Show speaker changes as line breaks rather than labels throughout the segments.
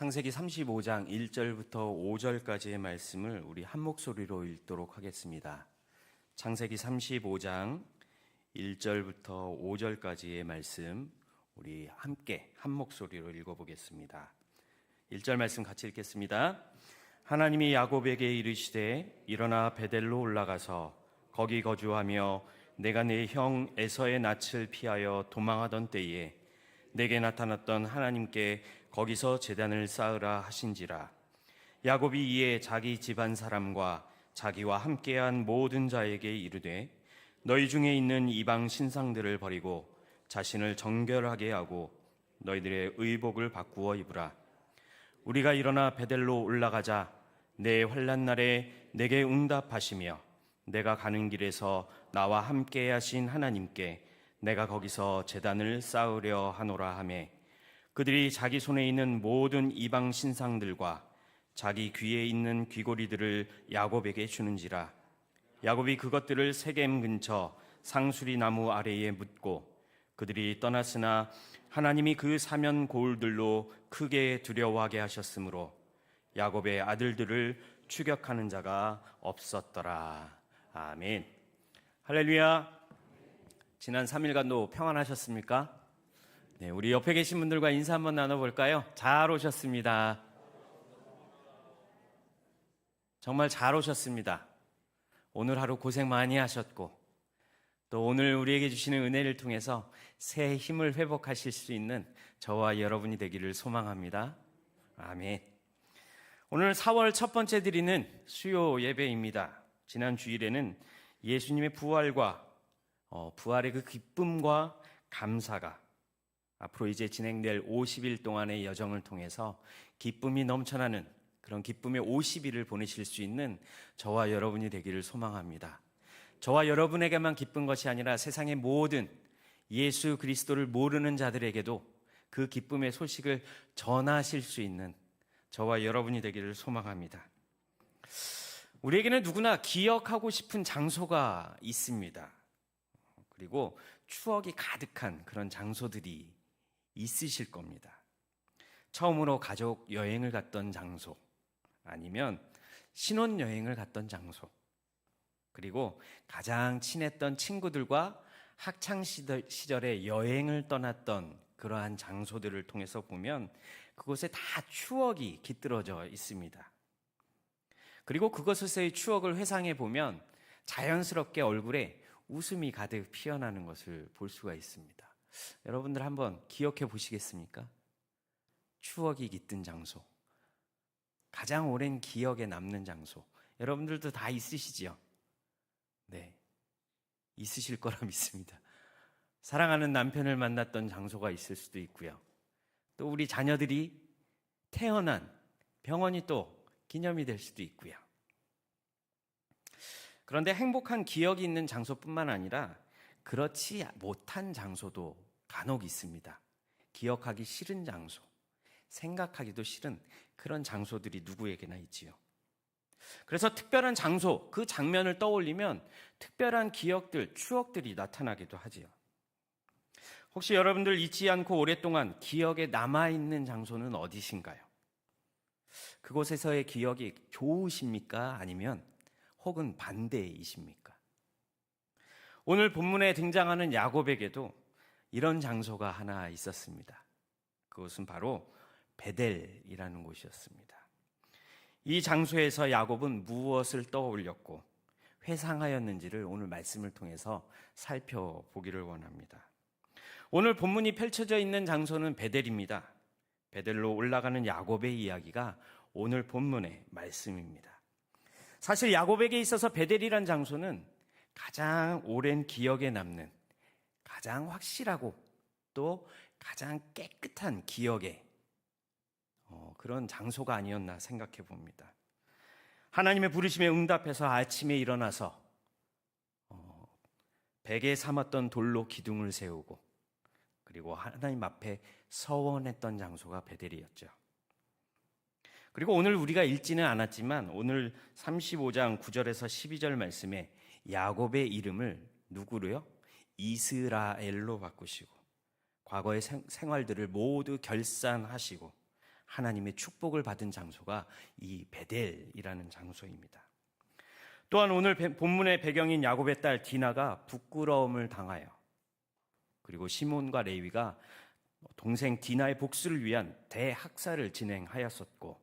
창세기 35장 1절부터 5절까지의 말씀을 우리 한 목소리로 읽도록 하겠습니다. 창세기 35장 1절부터 5절까지의 말씀 우리 함께 한 목소리로 읽어보겠습니다. 1절 말씀 같이 읽겠습니다. 하나님이 야곱에게 이르시되 일어나 베델로 올라가서 거기 거주하며 내가 내 형 에서의 낯을 피하여 도망하던 때에 내게 나타났던 하나님께 거기서 제단을 쌓으라 하신지라. 야곱이 이에 자기 집안 사람과 자기와 함께한 모든 자에게 이르되 너희 중에 있는 이방 신상들을 버리고 자신을 정결하게 하고 너희들의 의복을 바꾸어 입으라. 우리가 일어나 베델로 올라가자. 내 환난 날에 내게 응답하시며 내가 가는 길에서 나와 함께 하신 하나님께 내가 거기서 제단을 쌓으려 하노라 하매 그들이 자기 손에 있는 모든 이방 신상들과 자기 귀에 있는 귀고리들을 야곱에게 주는지라. 야곱이 그것들을 세겜 근처 상수리 나무 아래에 묻고 그들이 떠났으나 하나님이 그 사면 고울들로 크게 두려워하게 하셨으므로 야곱의 아들들을 추격하는 자가 없었더라. 아멘. 할렐루야. 지난 3일간도 평안하셨습니까? 네, 우리 옆에 계신 분들과 인사 한번 나눠볼까요? 잘 오셨습니다. 정말 잘 오셨습니다. 오늘 하루 고생 많이 하셨고 또 오늘 우리에게 주시는 은혜를 통해서 새 힘을 회복하실 수 있는 저와 여러분이 되기를 소망합니다. 아멘. 오늘 4월 첫 번째 드리는 수요 예배입니다. 지난 주일에는 예수님의 부활과 부활의 그 기쁨과 감사가 앞으로 이제 진행될 50일 동안의 여정을 통해서 기쁨이 넘쳐나는 그런 기쁨의 50일을 보내실 수 있는 저와 여러분이 되기를 소망합니다. 저와 여러분에게만 기쁜 것이 아니라 세상의 모든 예수 그리스도를 모르는 자들에게도 그 기쁨의 소식을 전하실 수 있는 저와 여러분이 되기를 소망합니다. 우리에게는 누구나 기억하고 싶은 장소가 있습니다. 그리고 추억이 가득한 그런 장소들이 있으실 겁니다. 처음으로 가족 여행을 갔던 장소, 아니면 신혼여행을 갔던 장소, 그리고 가장 친했던 친구들과 학창시절에 여행을 떠났던 그러한 장소들을 통해서 보면 그곳에 다 추억이 깃들어져 있습니다. 그리고 그것에서의 추억을 회상해 보면 자연스럽게 얼굴에 웃음이 가득 피어나는 것을 볼 수가 있습니다. 여러분들 한번 기억해 보시겠습니까? 추억이 깃든 장소, 가장 오랜 기억에 남는 장소, 여러분들도 다 있으시지요? 네, 있으실 거라 믿습니다. 사랑하는 남편을 만났던 장소가 있을 수도 있고요. 또 우리 자녀들이 태어난 병원이 또 기념이 될 수도 있고요. 그런데 행복한 기억이 있는 장소뿐만 아니라 그렇지 못한 장소도 간혹 있습니다. 기억하기 싫은 장소, 생각하기도 싫은 그런 장소들이 누구에게나 있지요. 그래서 특별한 장소, 그 장면을 떠올리면 특별한 기억들, 추억들이 나타나기도 하지요. 혹시 여러분들 잊지 않고 오랫동안 기억에 남아있는 장소는 어디신가요? 그곳에서의 기억이 좋으십니까? 아니면 혹은 반대이십니까? 오늘 본문에 등장하는 야곱에게도 이런 장소가 하나 있었습니다. 그것은 바로 베델이라는 곳이었습니다. 이 장소에서 야곱은 무엇을 떠올렸고 회상하였는지를 오늘 말씀을 통해서 살펴보기를 원합니다. 오늘 본문이 펼쳐져 있는 장소는 베델입니다. 베델로 올라가는 야곱의 이야기가 오늘 본문의 말씀입니다. 사실 야곱에게 있어서 베델이란 장소는 가장 오랜 기억에 남는, 가장 확실하고 또 가장 깨끗한 기억의 그런 장소가 아니었나 생각해 봅니다. 하나님의 부르심에 응답해서 아침에 일어나서 베개 삼았던 돌로 기둥을 세우고 그리고 하나님 앞에 서원했던 장소가 베델이었죠. 그리고 오늘 우리가 읽지는 않았지만 오늘 35장 9절에서 12절 말씀에 야곱의 이름을 누구로요? 이스라엘로 바꾸시고 과거의 생활들을 모두 결산하시고 하나님의 축복을 받은 장소가 이 베델이라는 장소입니다. 또한 오늘 본문의 배경인 야곱의 딸 디나가 부끄러움을 당하여, 그리고 시몬과 레위가 동생 디나의 복수를 위한 대학살을 진행하였었고,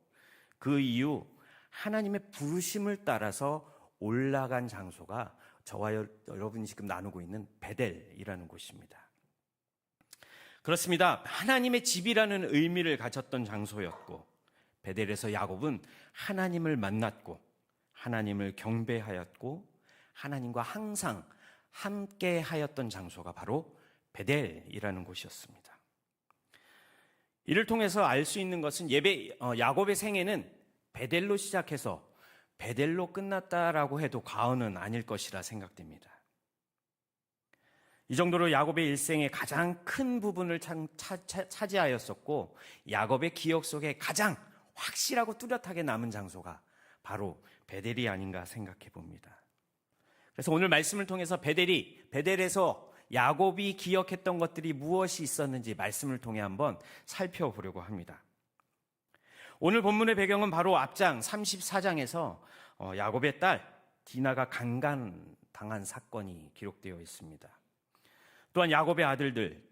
그 이후 하나님의 부르심을 따라서 올라간 장소가 저와 여러분이 지금 나누고 있는 베델이라는 곳입니다. 그렇습니다. 하나님의 집이라는 의미를 가졌던 장소였고, 베델에서 야곱은 하나님을 만났고, 하나님을 경배하였고, 하나님과 항상 함께 하였던 장소가 바로 베델이라는 곳이었습니다. 이를 통해서 알 수 있는 것은 야곱의 생애는 베델로 시작해서 베델로 끝났다라고 해도 과언은 아닐 것이라 생각됩니다. 이 정도로 야곱의 일생의 가장 큰 부분을 차지하였었고, 야곱의 기억 속에 가장 확실하고 뚜렷하게 남은 장소가 바로 베델이 아닌가 생각해 봅니다. 그래서 오늘 말씀을 통해서 베델에서 야곱이 기억했던 것들이 무엇이 있었는지 말씀을 통해 한번 살펴보려고 합니다. 오늘 본문의 배경은 바로 앞장 34장에서 야곱의 딸 디나가 강간당한 사건이 기록되어 있습니다. 또한 야곱의 아들들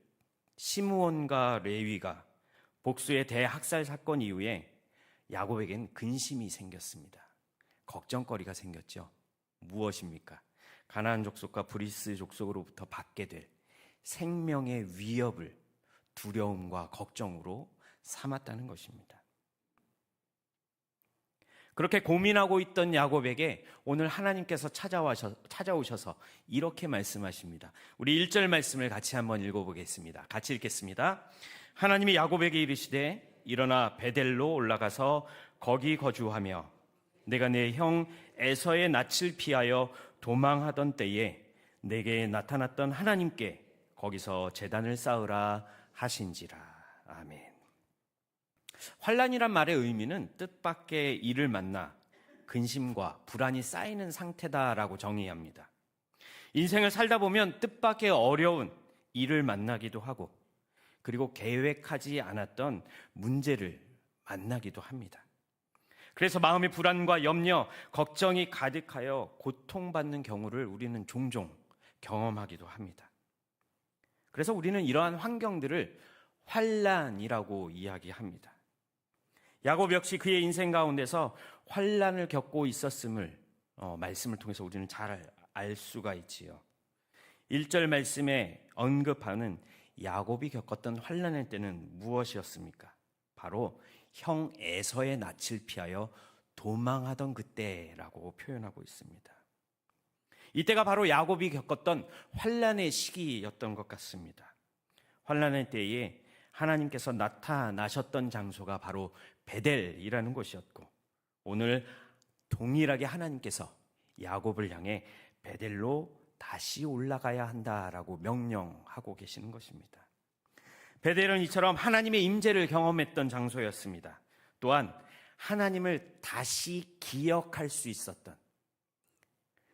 시므온과 레위가 복수의 대학살 사건 이후에 야곱에겐 근심이 생겼습니다. 걱정거리가 생겼죠. 무엇입니까? 가나안 족속과 브리스 족속으로부터 받게 될 생명의 위협을 두려움과 걱정으로 삼았다는 것입니다. 그렇게 고민하고 있던 야곱에게 오늘 하나님께서 찾아오셔서 이렇게 말씀하십니다. 우리 1절 말씀을 같이 한번 읽어보겠습니다. 같이 읽겠습니다. 하나님이 야곱에게 이르시되 일어나 베델로 올라가서 거기 거주하며 내가 내 형 에서의 낯을 피하여 도망하던 때에 내게 나타났던 하나님께 거기서 제단을 쌓으라 하신지라. 아멘. 환난이란 말의 의미는 뜻밖의 일을 만나 근심과 불안이 쌓이는 상태다라고 정의합니다. 인생을 살다 보면 뜻밖의 어려운 일을 만나기도 하고, 그리고 계획하지 않았던 문제를 만나기도 합니다. 그래서 마음의 불안과 염려, 걱정이 가득하여 고통받는 경우를 우리는 종종 경험하기도 합니다. 그래서 우리는 이러한 환경들을 환난이라고 이야기합니다. 야곱 역시 그의 인생 가운데서 환난을 겪고 있었음을 말씀을 통해서 우리는 잘 알 수가 있지요. 1절 말씀에 언급하는 야곱이 겪었던 환난의 때는 무엇이었습니까? 바로 형 에서의 낯을 피하여 도망하던 그때라고 표현하고 있습니다. 이때가 바로 야곱이 겪었던 환난의 시기였던 것 같습니다. 환난의 때에 하나님께서 나타나셨던 장소가 바로 베델이라는 곳이었고, 오늘 동일하게 하나님께서 야곱을 향해 베델로 다시 올라가야 한다라고 명령하고 계시는 것입니다. 베델은 이처럼 하나님의 임재를 경험했던 장소였습니다. 또한 하나님을 다시 기억할 수 있었던,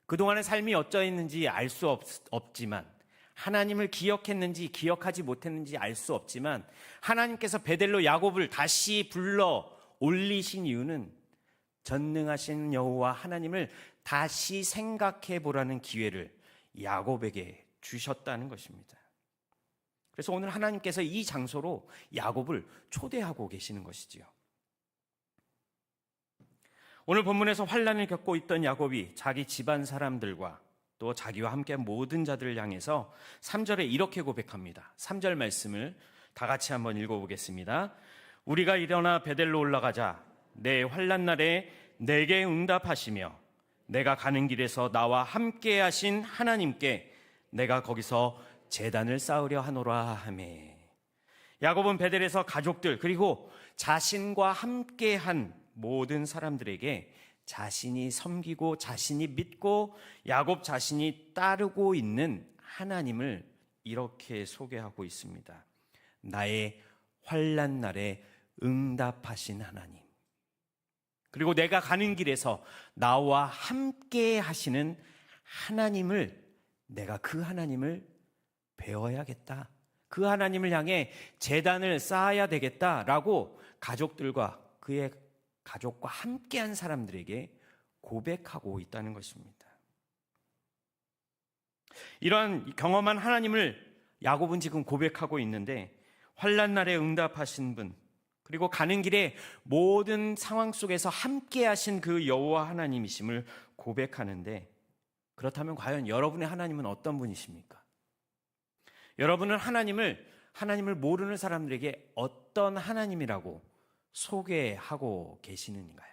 그동안의 삶이 어쩌했는지 알 수 없지만, 하나님을 기억했는지 기억하지 못했는지 알 수 없지만, 하나님께서 베델로 야곱을 다시 불러 올리신 이유는 전능하신 여호와 하나님을 다시 생각해 보라는 기회를 야곱에게 주셨다는 것입니다. 그래서 오늘 하나님께서 이 장소로 야곱을 초대하고 계시는 것이지요. 오늘 본문에서 환난을 겪고 있던 야곱이 자기 집안 사람들과 또 자기와 함께 모든 자들을 향해서 3절에 이렇게 고백합니다. 3절 말씀을 다 같이 한번 읽어보겠습니다. 우리가 일어나 베델로 올라가자. 내 환난 날에 내게 응답하시며 내가 가는 길에서 나와 함께 하신 하나님께 내가 거기서 제단을 쌓으려 하노라 하매. 야곱은 베델에서 가족들 그리고 자신과 함께한 모든 사람들에게 자신이 섬기고 자신이 믿고 야곱 자신이 따르고 있는 하나님을 이렇게 소개하고 있습니다. 나의 환난 날에 응답하신 하나님, 그리고 내가 가는 길에서 나와 함께 하시는 하나님을, 내가 그 하나님을 배워야겠다, 그 하나님을 향해 제단을 쌓아야 되겠다라고 가족들과 그의 가족과 함께한 사람들에게 고백하고 있다는 것입니다. 이러한 경험한 하나님을 야곱은 지금 고백하고 있는데, 환난 날에 응답하신 분, 그리고 가는 길에 모든 상황 속에서 함께 하신 그 여호와 하나님이심을 고백하는데, 그렇다면 과연 여러분의 하나님은 어떤 분이십니까? 여러분은 하나님을 모르는 사람들에게 어떤 하나님이라고 소개하고 계시는가요?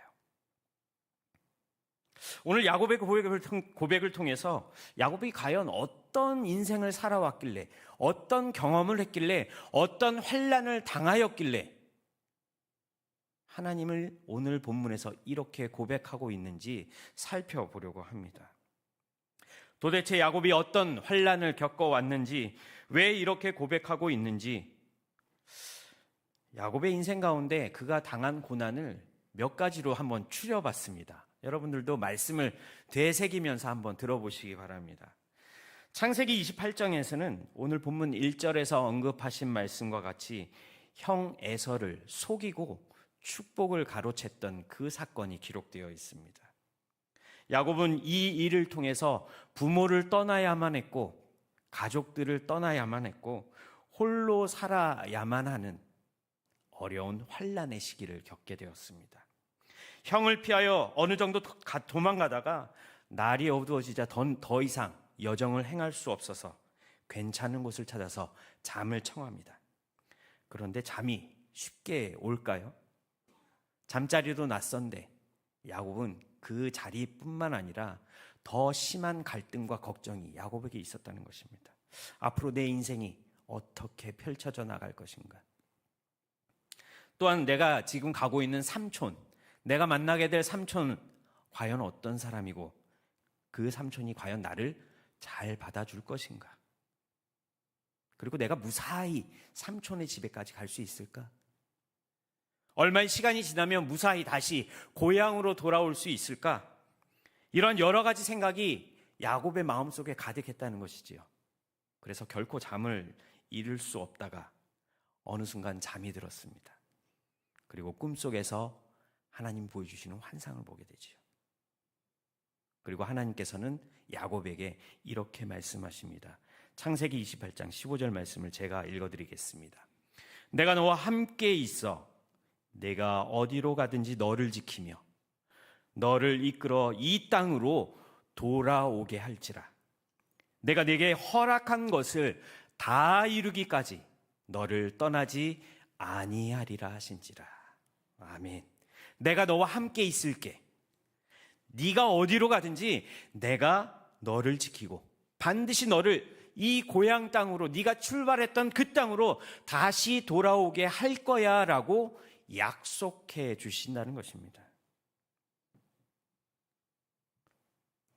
오늘 야곱의 고백을 통해서 야곱이 과연 어떤 인생을 살아왔길래, 어떤 경험을 했길래, 어떤 환난을 당하였길래 하나님을 오늘 본문에서 이렇게 고백하고 있는지 살펴보려고 합니다. 도대체 야곱이 어떤 환난을 겪어왔는지, 왜 이렇게 고백하고 있는지, 야곱의 인생 가운데 그가 당한 고난을 몇 가지로 한번 추려봤습니다. 여러분들도 말씀을 되새기면서 한번 들어보시기 바랍니다. 창세기 28장에서는 오늘 본문 1절에서 언급하신 말씀과 같이 형 에서를 속이고 축복을 가로챘던 그 사건이 기록되어 있습니다. 야곱은 이 일을 통해서 부모를 떠나야만 했고, 가족들을 떠나야만 했고, 홀로 살아야만 하는 어려운 환난의 시기를 겪게 되었습니다. 형을 피하여 어느 정도 도망가다가 날이 어두워지자 더 이상 여정을 행할 수 없어서 괜찮은 곳을 찾아서 잠을 청합니다. 그런데 잠이 쉽게 올까요? 잠자리도 낯선데 야곱은 그 자리뿐만 아니라 더 심한 갈등과 걱정이 야곱에게 있었다는 것입니다. 앞으로 내 인생이 어떻게 펼쳐져 나갈 것인가? 또한 내가 지금 가고 있는 삼촌, 내가 만나게 될 삼촌은 과연 어떤 사람이고, 그 삼촌이 과연 나를 잘 받아줄 것인가? 그리고 내가 무사히 삼촌의 집에까지 갈 수 있을까? 얼마의 시간이 지나면 무사히 다시 고향으로 돌아올 수 있을까? 이런 여러 가지 생각이 야곱의 마음속에 가득했다는 것이지요. 그래서 결코 잠을 이룰 수 없다가 어느 순간 잠이 들었습니다. 그리고 꿈속에서 하나님 보여주시는 환상을 보게 되지요. 그리고 하나님께서는 야곱에게 이렇게 말씀하십니다. 창세기 28장 15절 말씀을 제가 읽어드리겠습니다. 내가 너와 함께 있어 내가 어디로 가든지 너를 지키며 너를 이끌어 이 땅으로 돌아오게 할지라. 내가 네게 허락한 것을 다 이루기까지 너를 떠나지 아니하리라 하신지라. 아멘. 내가 너와 함께 있을게. 네가 어디로 가든지 내가 너를 지키고 반드시 너를 이 고향 땅으로, 네가 출발했던 그 땅으로 다시 돌아오게 할 거야 라고 약속해 주신다는 것입니다.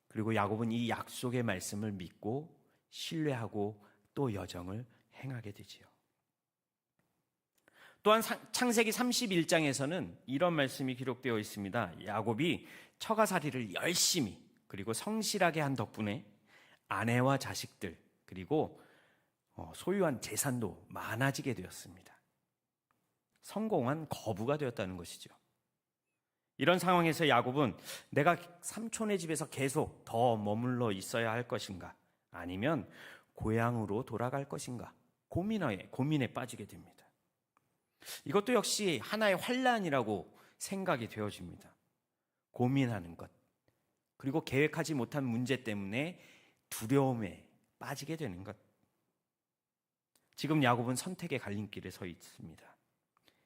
그리고 야곱은 이 약속의 말씀을 믿고 신뢰하고 또 여정을 행하게 되지요. 또한 창세기 31장에서는 이런 말씀이 기록되어 있습니다. 야곱이 처가살이를 열심히 그리고 성실하게 한 덕분에 아내와 자식들 그리고 소유한 재산도 많아지게 되었습니다. 성공한 거부가 되었다는 것이죠. 이런 상황에서 야곱은 내가 삼촌의 집에서 계속 더 머물러 있어야 할 것인가, 아니면 고향으로 돌아갈 것인가 고민에 빠지게 됩니다. 이것도 역시 하나의 환난이라고 생각이 되어집니다. 고민하는 것, 그리고 계획하지 못한 문제 때문에 두려움에 빠지게 되는 것. 지금 야곱은 선택의 갈림길에 서 있습니다.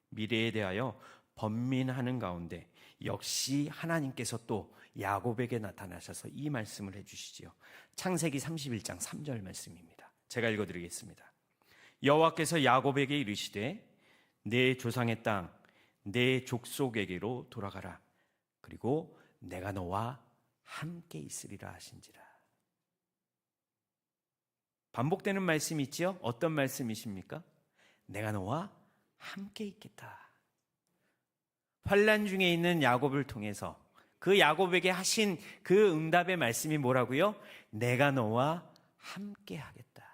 미래에 대하여 번민하는 가운데 역시 하나님께서 또 야곱에게 나타나셔서 이 말씀을 해주시지요. 창세기 31장 3절 말씀입니다. 제가 읽어드리겠습니다. 여호와께서 야곱에게 이르시되 내 조상의 땅, 내 족속에게로 돌아가라. 그리고 내가 너와 함께 있으리라 하신지라. 반복되는 말씀이 있지요. 어떤 말씀이십니까? 내가 너와 함께 있겠다. 환난 중에 있는 야곱을 통해서 그 야곱에게 하신 그 응답의 말씀이 뭐라고요? 내가 너와 함께 하겠다.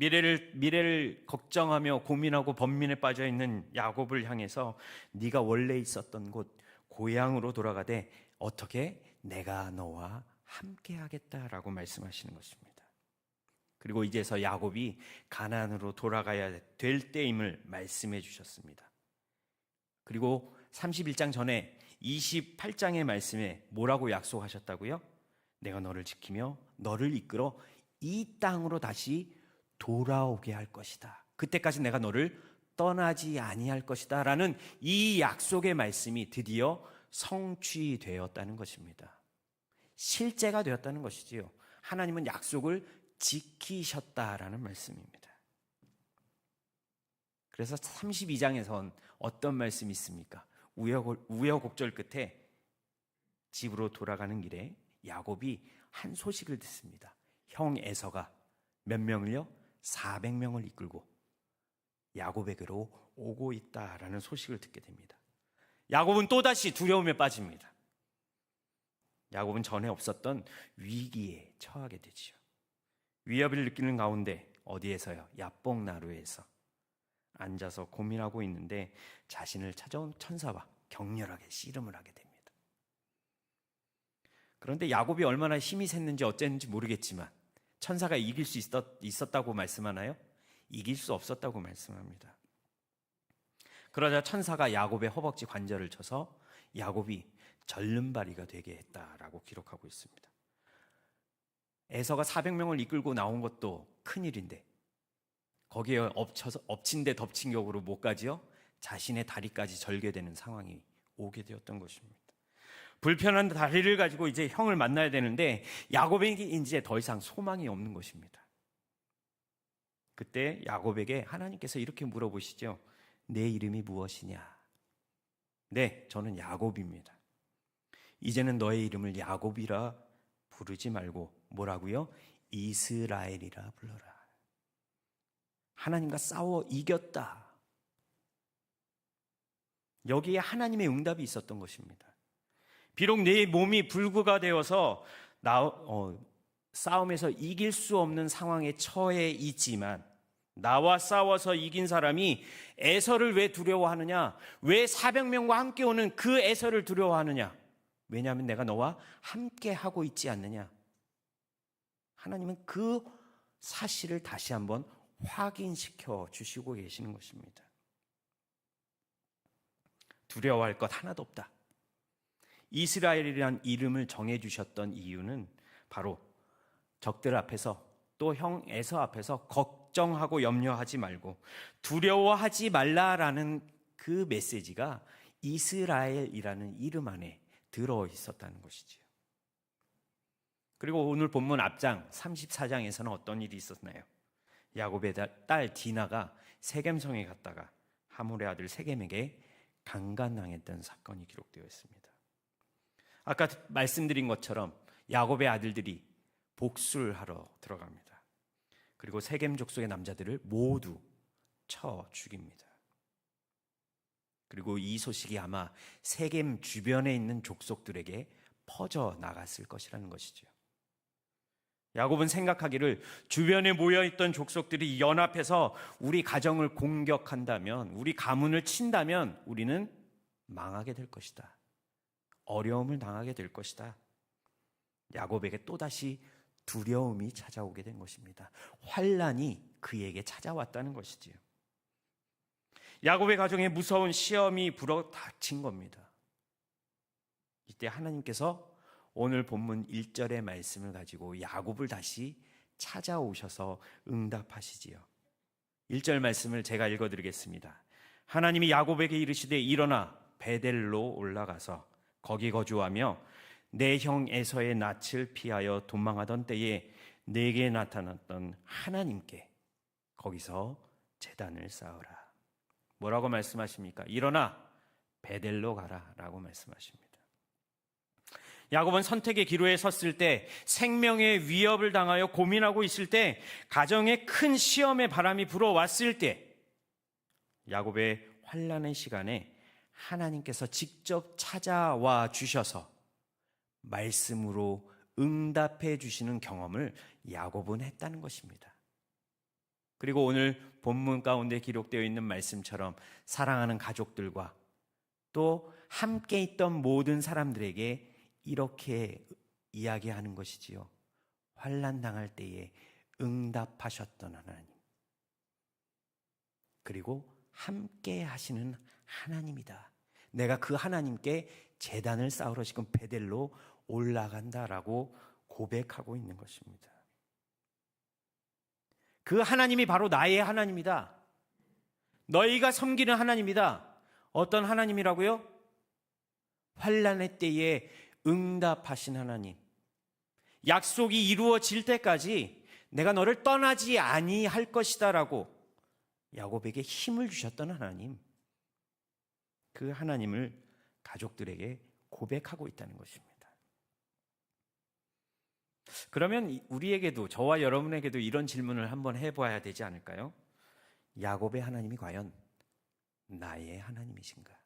미래를 걱정하며 고민하고 번민에 빠져 있는 야곱을 향해서 네가 원래 있었던 곳 고향으로 돌아가되 어떻게 내가 너와 함께 하겠다라고 말씀하시는 것입니다. 그리고 이제서 야곱이 가나안으로 돌아가야 될 때임을 말씀해 주셨습니다. 그리고 31장 전에 28장의 말씀에 뭐라고 약속하셨다고요? 내가 너를 지키며 너를 이끌어 이 땅으로 다시 돌아오게 할 것이다. 그때까지 내가 너를 떠나지 아니할 것이다 라는 이 약속의 말씀이 드디어 성취되었다는 것입니다. 실제가 되었다는 것이지요. 하나님은 약속을 지키셨다라는 말씀입니다. 그래서 32장에선 어떤 말씀이 있습니까? 우여곡절 끝에 집으로 돌아가는 길에 야곱이 한 소식을 듣습니다. 형 에서가 몇 명을요? 400명을 이끌고 야곱에게로 오고 있다라는 소식을 듣게 됩니다. 야곱은 또다시 두려움에 빠집니다. 야곱은 전에 없었던 위기에 처하게 되지요. 위협을 느끼는 가운데 어디에서요? 야복나루에서 앉아서 고민하고 있는데 자신을 찾아온 천사와 격렬하게 씨름을 하게 됩니다. 그런데 야곱이 얼마나 힘이 샜는지 어쨌는지 모르겠지만 천사가 이길 수 있었다고 말씀하나요? 이길 수 없었다고 말씀합니다. 그러자 천사가 야곱의 허벅지 관절을 쳐서 야곱이 절름발이가 되게 했다라고 기록하고 있습니다. 에서가 400명을 이끌고 나온 것도 큰일인데 거기에 엎친 데 덮친 격으로 못 가지요? 자신의 다리까지 절개되는 상황이 오게 되었던 것입니다. 불편한 다리를 가지고 이제 형을 만나야 되는데 야곱에게 이제 더 이상 소망이 없는 것입니다. 그때 야곱에게 하나님께서 이렇게 물어보시죠. 내 이름이 무엇이냐? 네, 저는 야곱입니다. 이제는 너의 이름을 야곱이라 부르지 말고 뭐라고요? 이스라엘이라 불러라. 하나님과 싸워 이겼다. 여기에 하나님의 응답이 있었던 것입니다. 비록 내 몸이 불구가 되어서 싸움에서 이길 수 없는 상황에 처해 있지만 나와 싸워서 이긴 사람이 에서를 왜 두려워하느냐? 왜 400명과 함께 오는 그 에서를 두려워하느냐? 왜냐하면 내가 너와 함께 하고 있지 않느냐? 하나님은 그 사실을 다시 한번 확인시켜 주시고 계시는 것입니다. 두려워할 것 하나도 없다. 이스라엘이라는 이름을 정해주셨던 이유는 바로 적들 앞에서 또 형 에서 앞에서 걱정하고 염려하지 말고 두려워하지 말라라는 그 메시지가 이스라엘이라는 이름 안에 들어 있었다는 것이지요. 그리고 오늘 본문 앞장 34장에서는 어떤 일이 있었나요? 야곱의 딸 디나가 세겜성에 갔다가 하몰의 아들 세겜에게 강간당했던 사건이 기록되어 있습니다. 아까 말씀드린 것처럼 야곱의 아들들이 복수를 하러 들어갑니다. 그리고 세겜 족속의 남자들을 모두 쳐 죽입니다. 그리고 이 소식이 아마 세겜 주변에 있는 족속들에게 퍼져 나갔을 것이라는 것이죠. 야곱은 생각하기를 주변에 모여있던 족속들이 연합해서 우리 가정을 공격한다면, 우리 가문을 친다면 우리는 망하게 될 것이다. 어려움을 당하게 될 것이다. 야곱에게 또다시 두려움이 찾아오게 된 것입니다. 환난이 그에게 찾아왔다는 것이지요. 야곱의 가정에 무서운 시험이 불어닥친 겁니다. 이때 하나님께서 오늘 본문 1절의 말씀을 가지고 야곱을 다시 찾아오셔서 응답하시지요. 1절 말씀을 제가 읽어드리겠습니다. 하나님이 야곱에게 이르시되 일어나 베델로 올라가서 거기 거주하며 내 형 에서의 낯을 피하여 도망하던 때에 내게 나타났던 하나님께 거기서 제단을 쌓으라. 뭐라고 말씀하십니까? 일어나 베델로 가라 라고 말씀하십니다. 야곱은 선택의 기로에 섰을 때, 생명의 위협을 당하여 고민하고 있을 때, 가정에 큰 시험의 바람이 불어왔을 때, 야곱의 환난의 시간에 하나님께서 직접 찾아와 주셔서 말씀으로 응답해 주시는 경험을 야곱은 했다는 것입니다. 그리고 오늘 본문 가운데 기록되어 있는 말씀처럼 사랑하는 가족들과 또 함께 있던 모든 사람들에게 이렇게 이야기하는 것이지요. 환난 당할 때에 응답하셨던 하나님, 그리고 함께 하시는 하나님이다. 내가 그 하나님께 제단을 쌓으러 지금 베델로 올라간다라고 고백하고 있는 것입니다. 그 하나님이 바로 나의 하나님이다. 너희가 섬기는 하나님이다. 어떤 하나님이라고요? 환난의 때에 응답하신 하나님. 약속이 이루어질 때까지 내가 너를 떠나지 아니할 것이다라고 야곱에게 힘을 주셨던 하나님, 그 하나님을 가족들에게 고백하고 있다는 것입니다. 그러면 우리에게도, 저와 여러분에게도 이런 질문을 한번 해봐야 되지 않을까요? 야곱의 하나님이 과연 나의 하나님이신가?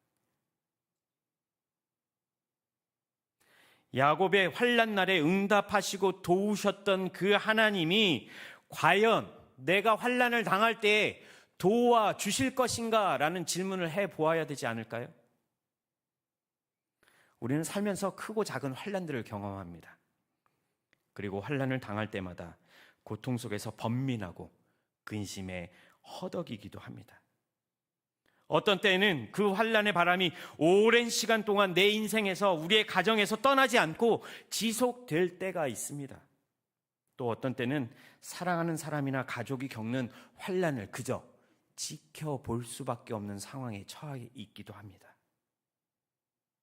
야곱의 환난 날에 응답하시고 도우셨던 그 하나님이 과연 내가 환난을 당할 때 도와주실 것인가? 라는 질문을 해보아야 되지 않을까요? 우리는 살면서 크고 작은 환난들을 경험합니다. 그리고 환난을 당할 때마다 고통 속에서 번민하고 근심에 허덕이기도 합니다. 어떤 때는 그 환난의 바람이 오랜 시간 동안 내 인생에서, 우리의 가정에서 떠나지 않고 지속될 때가 있습니다. 또 어떤 때는 사랑하는 사람이나 가족이 겪는 환난을 그저 지켜볼 수밖에 없는 상황에 처해 있기도 합니다.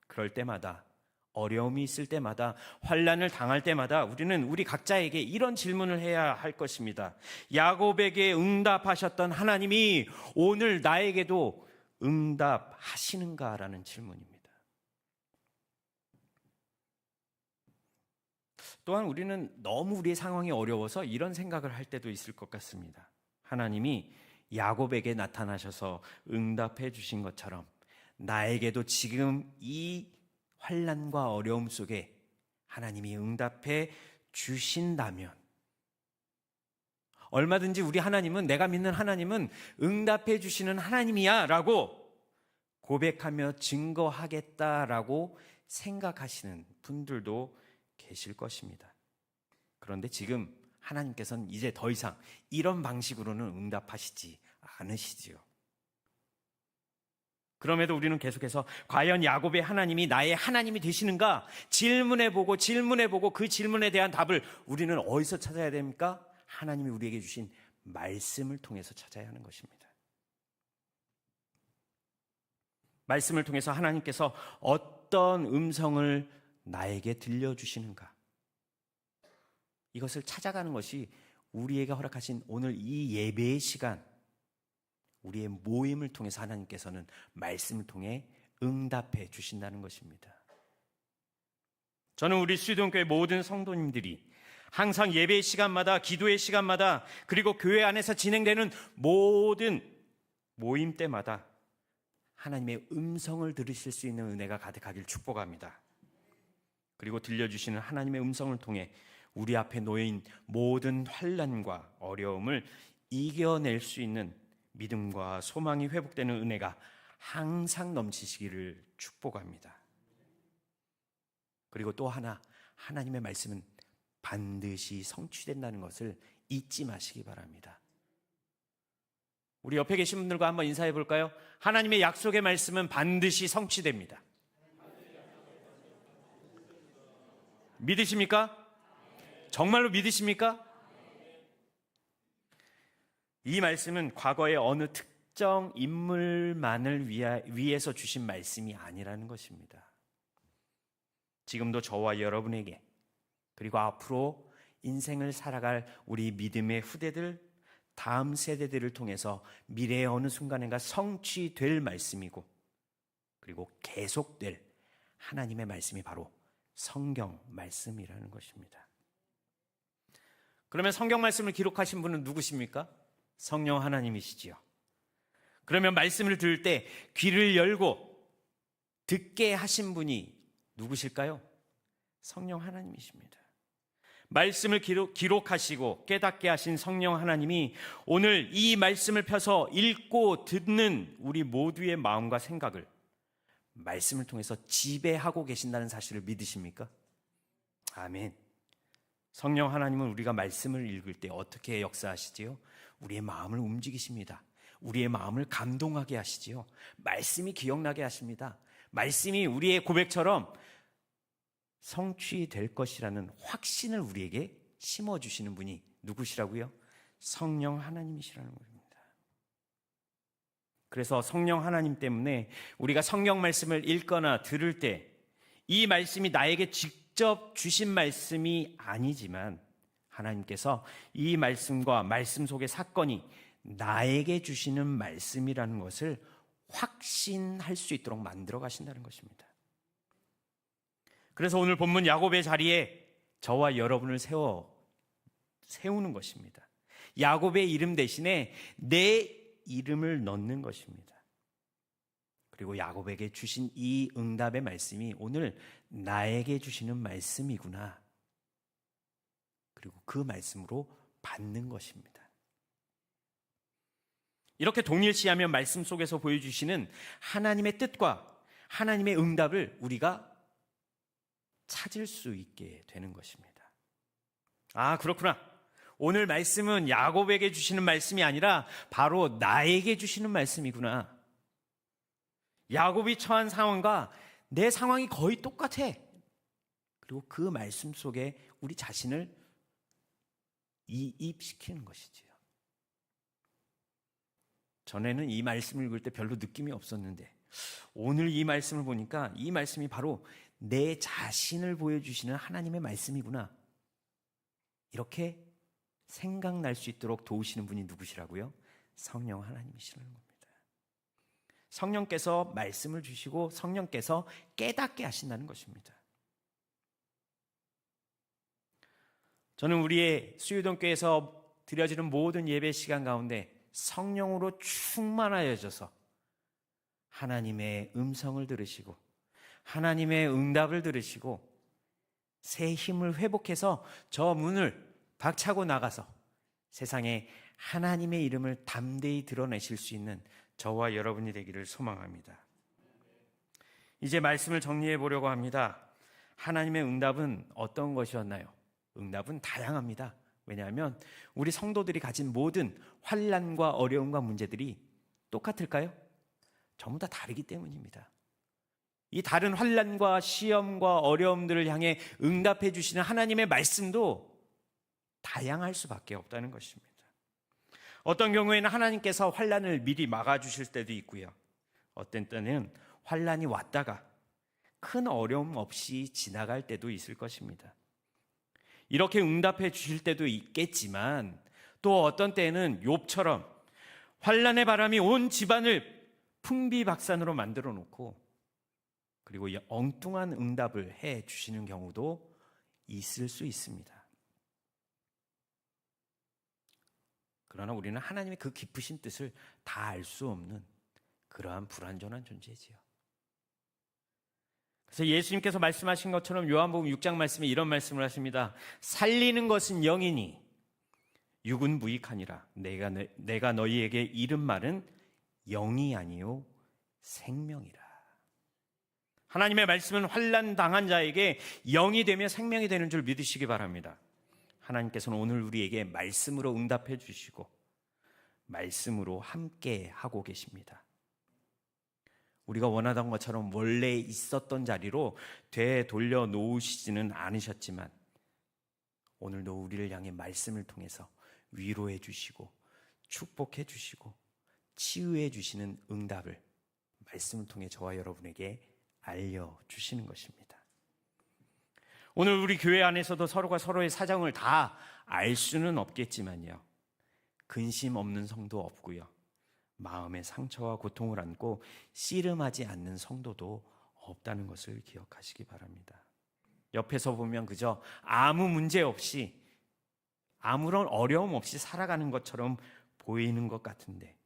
그럴 때마다, 어려움이 있을 때마다, 환난을 당할 때마다 우리는 우리 각자에게 이런 질문을 해야 할 것입니다. 야곱에게 응답하셨던 하나님이 오늘 나에게도 응답하시는가라는 질문입니다. 또한 우리는 너무 우리의 상황이 어려워서 이런 생각을 할 때도 있을 것 같습니다. 하나님이 야곱에게 나타나셔서 응답해 주신 것처럼 나에게도 지금 이 환난과 어려움 속에 하나님이 응답해 주신다면, 얼마든지 우리 하나님은, 내가 믿는 하나님은 응답해 주시는 하나님이야 라고 고백하며 증거하겠다라고 생각하시는 분들도 계실 것입니다. 그런데 지금 하나님께서는 이제 더 이상 이런 방식으로는 응답하시지 않으시지요. 그럼에도 우리는 계속해서 과연 야곱의 하나님이 나의 하나님이 되시는가 질문해보고 그 질문에 대한 답을 우리는 어디서 찾아야 됩니까? 하나님이 우리에게 주신 말씀을 통해서 찾아야 하는 것입니다. 말씀을 통해서 하나님께서 어떤 음성을 나에게 들려주시는가, 이것을 찾아가는 것이 우리에게 허락하신 오늘 이 예배의 시간, 우리의 모임을 통해서 하나님께서는 말씀을 통해 응답해 주신다는 것입니다. 저는 우리 수도원교회 모든 성도님들이 항상 예배의 시간마다, 기도의 시간마다, 그리고 교회 안에서 진행되는 모든 모임 때마다 하나님의 음성을 들으실 수 있는 은혜가 가득하길 축복합니다. 그리고 들려주시는 하나님의 음성을 통해 우리 앞에 놓인 모든 환난과 어려움을 이겨낼 수 있는 믿음과 소망이 회복되는 은혜가 항상 넘치시기를 축복합니다. 그리고 또 하나, 하나님의 말씀은 반드시 성취된다는 것을 잊지 마시기 바랍니다. 우리 옆에 계신 분들과 한번 인사해 볼까요? 하나님의 약속의 말씀은 반드시 성취됩니다. 믿으십니까? 정말로 믿으십니까? 이 말씀은 과거의 어느 특정 인물만을 위해서 주신 말씀이 아니라는 것입니다. 지금도 저와 여러분에게, 그리고 앞으로 인생을 살아갈 우리 믿음의 후대들, 다음 세대들을 통해서 미래의 어느 순간인가 성취될 말씀이고, 그리고 계속될 하나님의 말씀이 바로 성경 말씀이라는 것입니다. 그러면 성경 말씀을 기록하신 분은 누구십니까? 성령 하나님이시지요. 그러면 말씀을 들을 때 귀를 열고 듣게 하신 분이 누구실까요? 성령 하나님이십니다. 말씀을 기록하시고 깨닫게 하신 성령 하나님이 오늘 이 말씀을 펴서 읽고 듣는 우리 모두의 마음과 생각을 말씀을 통해서 지배하고 계신다는 사실을 믿으십니까? 아멘. 성령 하나님은 우리가 말씀을 읽을 때 어떻게 역사하시지요? 우리의 마음을 움직이십니다. 우리의 마음을 감동하게 하시지요. 말씀이 기억나게 하십니다. 말씀이 우리의 고백처럼 성취될 것이라는 확신을 우리에게 심어주시는 분이 누구시라고요? 성령 하나님이시라는 겁니다. 그래서 성령 하나님 때문에 우리가 성경 말씀을 읽거나 들을 때 이 말씀이 나에게 직접 주신 말씀이 아니지만 하나님께서 이 말씀과 말씀 속의 사건이 나에게 주시는 말씀이라는 것을 확신할 수 있도록 만들어 가신다는 것입니다. 그래서 오늘 본문 야곱의 자리에 저와 여러분을 세우는 것입니다. 야곱의 이름 대신에 내 이름을 넣는 것입니다. 그리고 야곱에게 주신 이 응답의 말씀이 오늘 나에게 주시는 말씀이구나. 그리고 그 말씀으로 받는 것입니다. 이렇게 동일시하며 말씀 속에서 보여주시는 하나님의 뜻과 하나님의 응답을 우리가 찾을 수 있게 되는 것입니다. 아, 그렇구나. 오늘 말씀은 야곱에게 주시는 말씀이 아니라 바로 나에게 주시는 말씀이구나. 야곱이 처한 상황과 내 상황이 거의 똑같아. 그리고 그 말씀 속에 우리 자신을 이입시키는 것이지요. 전에는 이 말씀을 읽을 때 별로 느낌이 없었는데 오늘 이 말씀을 보니까 이 말씀이 바로 내 자신을 보여주시는 하나님의 말씀이구나. 이렇게 생각날 수 있도록 도우시는 분이 누구시라고요? 성령 하나님이시라는 겁니다. 성령께서 말씀을 주시고 성령께서 깨닫게 하신다는 것입니다. 저는 우리의 수유동교에서 드려지는 모든 예배 시간 가운데 성령으로 충만하여져서 하나님의 음성을 들으시고 하나님의 응답을 들으시고 새 힘을 회복해서 저 문을 박차고 나가서 세상에 하나님의 이름을 담대히 드러내실 수 있는 저와 여러분이 되기를 소망합니다. 이제 말씀을 정리해 보려고 합니다. 하나님의 응답은 어떤 것이었나요? 응답은 다양합니다. 왜냐하면 우리 성도들이 가진 모든 환난과 어려움과 문제들이 똑같을까요? 전부 다 다르기 때문입니다. 이 다른 환난과 시험과 어려움들을 향해 응답해 주시는 하나님의 말씀도 다양할 수밖에 없다는 것입니다. 어떤 경우에는 하나님께서 환난을 미리 막아주실 때도 있고요. 어떤 때는 환난이 왔다가 큰 어려움 없이 지나갈 때도 있을 것입니다. 이렇게 응답해 주실 때도 있겠지만 또 어떤 때는 욥처럼 환난의 바람이 온 집안을 풍비박산으로 만들어 놓고 그리고 엉뚱한 응답을 해 주시는 경우도 있을 수 있습니다. 그러나 우리는 하나님의 그 깊으신 뜻을 다 알 수 없는 그러한 불완전한 존재지요. 그래서 예수님께서 말씀하신 것처럼 요한복음 6장 말씀에 이런 말씀을 하십니다. 살리는 것은 영이니 육은 무익하니라. 내가 너희에게 이른 말은 영이 아니요 생명이라. 하나님의 말씀은 환난 당한 자에게 영이 되며 생명이 되는 줄 믿으시기 바랍니다. 하나님께서는 오늘 우리에게 말씀으로 응답해 주시고 말씀으로 함께 하고 계십니다. 우리가 원하던 것처럼 원래 있었던 자리로 되돌려 놓으시지는 않으셨지만 오늘도 우리를 향해 말씀을 통해서 위로해 주시고 축복해 주시고 치유해 주시는 응답을 말씀을 통해 저와 여러분에게 알려주시는 것입니다. 오늘 우리 교회 안에서도 서로가 서로의 사정을 다 알 수는 없겠지만요. 근심 없는 성도 없고요. 마음의 상처와 고통을 안고 씨름하지 않는 성도도 없다는 것을 기억하시기 바랍니다. 옆에서 보면 그저 아무 문제 없이 아무런 어려움 없이 살아가는 것처럼 보이는 것 같은데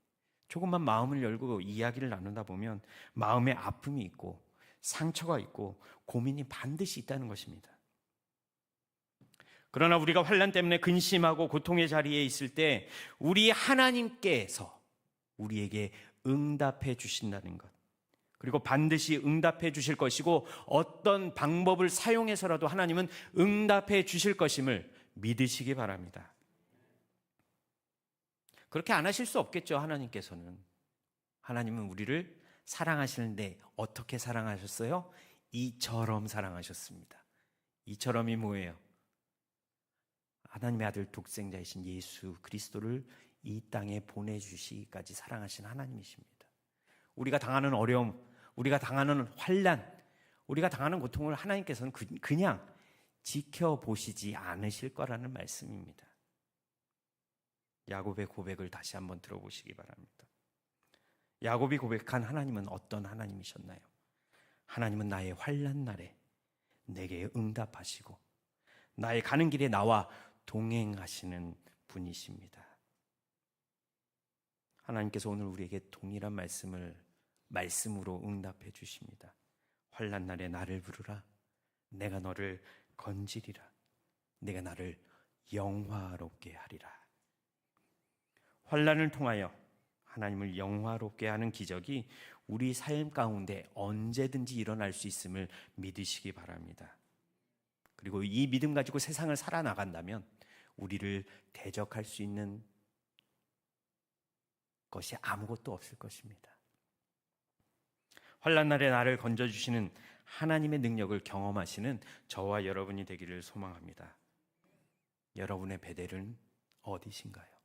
조금만 마음을 열고 이야기를 나누다 보면 마음에 아픔이 있고 상처가 있고 고민이 반드시 있다는 것입니다. 그러나 우리가 환난 때문에 근심하고 고통의 자리에 있을 때 우리 하나님께서 우리에게 응답해 주신다는 것, 그리고 반드시 응답해 주실 것이고 어떤 방법을 사용해서라도 하나님은 응답해 주실 것임을 믿으시기 바랍니다. 그렇게 안 하실 수 없겠죠. 하나님께서는. 하나님은 우리를 사랑하시는데 어떻게 사랑하셨어요? 이처럼 사랑하셨습니다. 이처럼이 뭐예요? 하나님의 아들 독생자이신 예수 그리스도를 이 땅에 보내주시기까지 사랑하신 하나님이십니다. 우리가 당하는 어려움, 우리가 당하는 환난, 우리가 당하는 고통을 하나님께서는 그냥 지켜보시지 않으실 거라는 말씀입니다. 야곱의 고백을 다시 한번 들어보시기 바랍니다. 야곱이 고백한 하나님은 어떤 하나님이셨나요? 하나님은 나의 환난 날에 내게 응답하시고 나의 가는 길에 나와 동행하시는 분이십니다. 하나님께서 오늘 우리에게 동일한 말씀으로 응답해 주십니다. 환난 날에 나를 부르라. 내가 너를 건지리라. 내가 나를 영화롭게 하리라. 환난을 통하여 하나님을 영화롭게 하는 기적이 우리 삶 가운데 언제든지 일어날 수 있음을 믿으시기 바랍니다. 그리고 이 믿음 가지고 세상을 살아나간다면 우리를 대적할 수 있는 것이 아무것도 없을 것입니다. 환난 날에 나를 건져주시는 하나님의 능력을 경험하시는 저와 여러분이 되기를 소망합니다. 여러분의 베델은 어디신가요?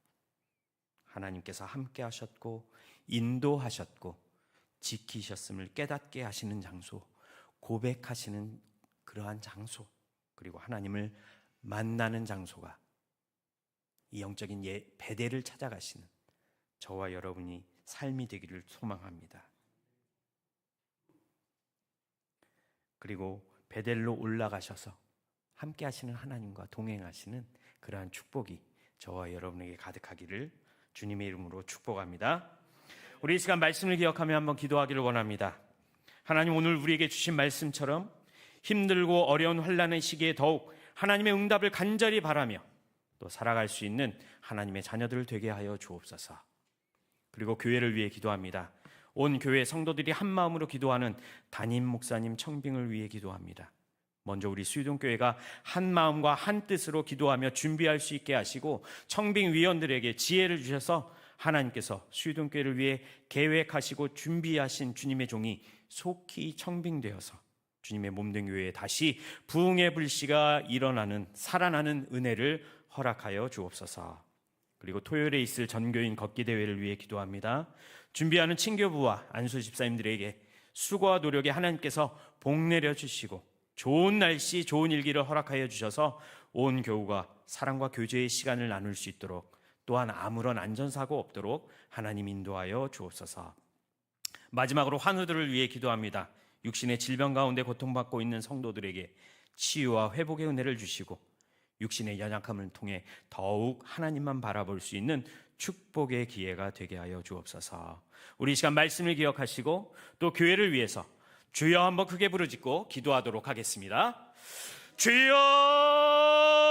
하나님께서 함께 하셨고 인도하셨고 지키셨음을 깨닫게 하시는 장소, 고백하시는 그러한 장소, 그리고 하나님을 만나는 장소가 이 영적인 베델을 찾아가시는 저와 여러분이 삶이 되기를 소망합니다. 그리고 베델로 올라가셔서 함께 하시는 하나님과 동행하시는 그러한 축복이 저와 여러분에게 가득하기를 주님의 이름으로 축복합니다. 우리 이 시간 말씀을 기억하며 한번 기도하기를 원합니다. 하나님, 오늘 우리에게 주신 말씀처럼 힘들고 어려운 환난의 시기에 더욱 하나님의 응답을 간절히 바라며 또 살아갈 수 있는 하나님의 자녀들 되게 하여 주옵소서. 그리고 교회를 위해 기도합니다. 온 교회 성도들이 한 마음으로 기도하는 담임 목사님 청빙을 위해 기도합니다. 먼저 우리 수유동교회가 한 마음과 한 뜻으로 기도하며 준비할 수 있게 하시고 청빙 위원들에게 지혜를 주셔서 하나님께서 수유동교회를 위해 계획하시고 준비하신 주님의 종이 속히 청빙되어서 주님의 몸된 교회에 다시 부흥의 불씨가 일어나는 살아나는 은혜를 허락하여 주옵소서. 그리고 토요일에 있을 전교인 걷기 대회를 위해 기도합니다. 준비하는 친교부와 안수 집사님들에게 수고와 노력에 하나님께서 복 내려 주시고 좋은 날씨, 좋은 일기를 허락하여 주셔서 온 교우가 사랑과 교제의 시간을 나눌 수 있도록, 또한 아무런 안전사고 없도록 하나님 인도하여 주옵소서. 마지막으로 환우들을 위해 기도합니다. 육신의 질병 가운데 고통받고 있는 성도들에게 치유와 회복의 은혜를 주시고 육신의 연약함을 통해 더욱 하나님만 바라볼 수 있는 축복의 기회가 되게 하여 주옵소서. 우리 이 시간 말씀을 기억하시고 또 교회를 위해서 주여 한번 크게 부르짖고 기도하도록 하겠습니다. 주여!